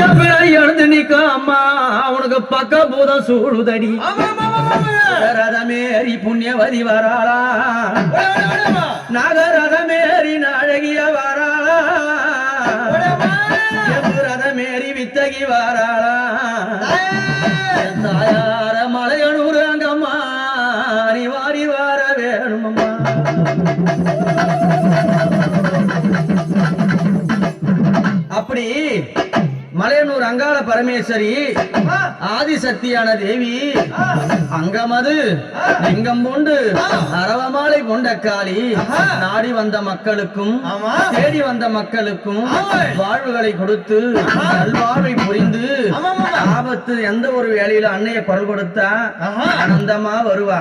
எழுந்து நிக்க அம்மா அவனுக்கு பக்க பூதம் சூடுதடி ரதமேறி புண்ணியவதி வராளா நாகரதமேறி நாழகிய வராளா ரதமேறி வித்தகி வராளா தாயார மலையனூர் அங்கம்மா நீ வாரி வார வேணுமம்மா அப்படி மலையனூர் அங்காள பரமேஸ்வரி ஆதிசக்தியான தேவி அங்கமது லிங்கம் பூண்டு அரவமாலை கொண்ட காளி நாடி வந்த மக்களுக்கும் தேடி வந்த மக்களுக்கும் வாழ்வுகளை கொடுத்து நல்வாழ்வை புரிந்து ஆபத்து எந்த ஒரு வேலையில அன்னைய குரல் கொடுத்தா ஆனந்தமா வருவா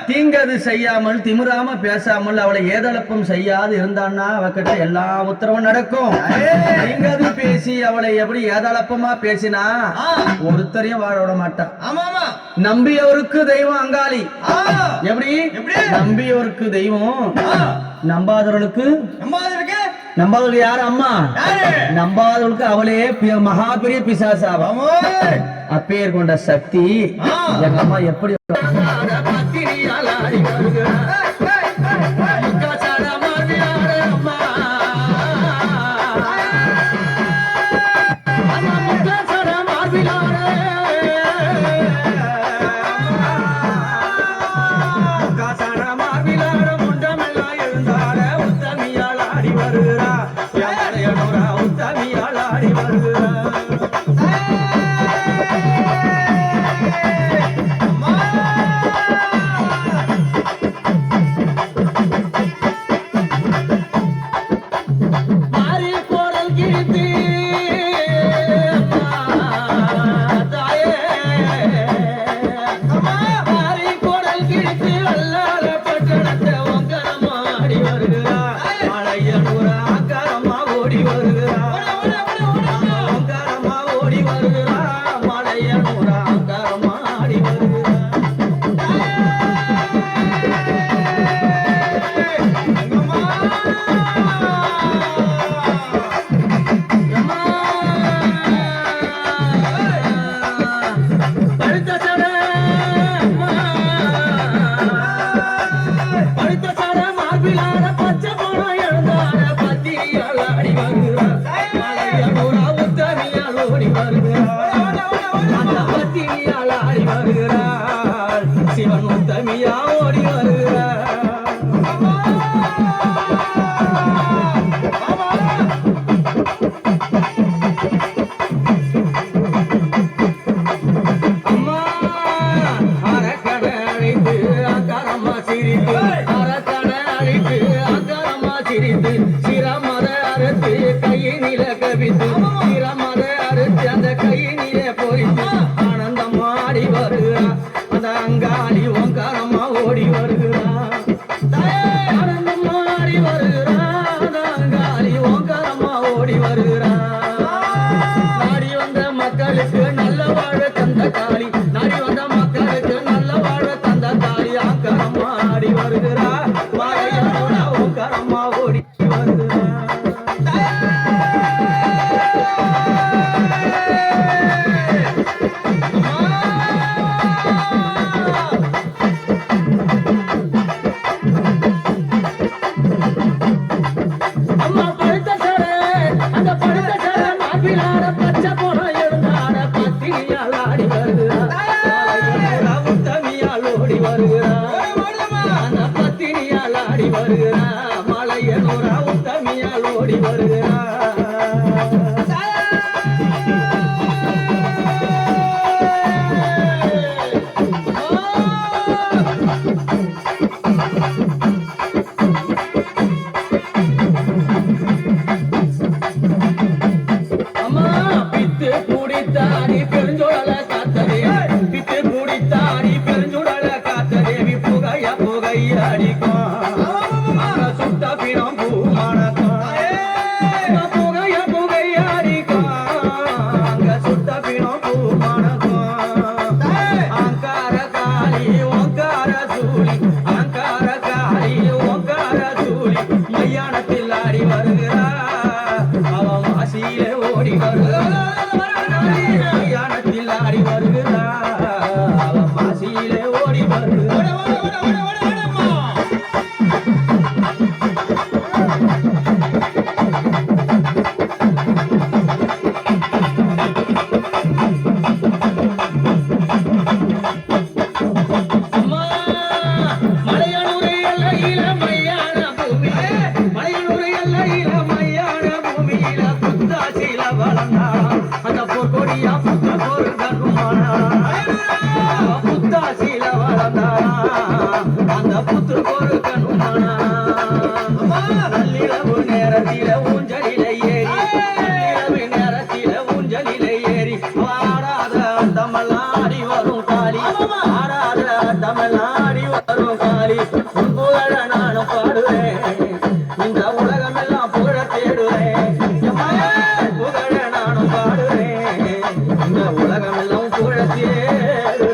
தீங்கது செய்யாமல் திமிராம பேசாமல் அவளை ஏதளப்பம் செய்யாது இருந்தான்னா அவகிட்ட எல்லா உத்தரவும் நடக்கும் தீங்கது பேசி அவளை எப்படி ஏதளப்பமா பேசினா ஒருத்தரையும் வாழ விட மாட்டான் நம்பியவருக்கு தெய்வம் அங்காளி எப்படி நம்பியவருக்கு தெய்வம் நம்பாதவர்களுக்கு நம்பாதவர்களுக்கு யாரு அம்மா நம்பாதவர்களுக்கு அவளே மகா பெரிய பிசாசாவா அப்பேர் கொண்ட சக்தி எங்க அம்மா எப்படி சிவன் முத்தமியா ஓடி வருகிறார் அம்மா அரக்கடை அழைத்து அக்கரம்மா சிரித்து அரக்கடை அழைத்து அக்கரம்மா சிரித்து சிரமத அறுத்து கையினில கவித்து சிரமத அறுத்து அந்த கையினிலே போயிட்டு ஆனந்தமா ஆடி வருகிறார் அந்த அங்காளி ஓங்காரம்மா ஓடி வருகிறார் ஆனந்தமா ஆடி வருகிறார் அந்த அங்காளி ஓங்காரம்மா ஓடி வருகிறார் நாடி வந்த மக்களுக்கு நல்ல வாழ தந்த காளி நாடி வந்த மக்களுக்கு நல்ல வாழ தந்த காளி ஆங்காரம்மா ஆடி வருகிறார் மாலையோட ஓங்காரம்மா ஓடி வருகிறார் யானத்தில் ஆடி வருகிறா அவன் மாசியிலே ஓடி வருகிறா அந்த புத்து ஒரு கண்ணுமானா நள்ளிரவு நேரத்தில ஊஞ்சலில ஏறி நள்ளிரவு நேரத்தில ஊஞ்சலில ஏறி ஆடாத அண்டமல்லாடி வரும் காளி ஆடாத அண்டமல்லாடி வரும் காளி புகழ நானும் பாடுவேன் இந்த உலகமெல்லாம் புகழ தேடுவேன் புகழ நானும் பாடுவேன் இந்த உலகமெல்லாம் புகழ தேடுவேன்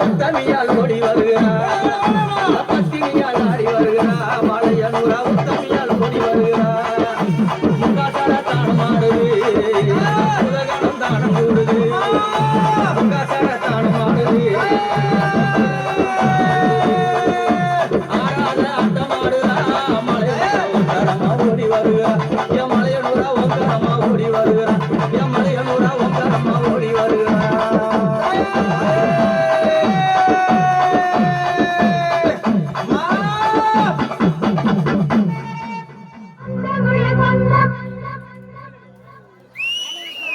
உத்தமியால் ஓடி வருகிறார் பத்தினியால் ஆடி வருகிறார் மாலையனூரா உத்தமியால் ஓடி வருகிறார் முகாசார தானம் ஆடுது உலகம் தானம் கூடுது முகாசார தானம் ஆடுது ஆடாத ஆட்டம் ஆடுதா மலையனூரா ஓடி வருகிறார் மலையனூரா ஓடி வருகிறார்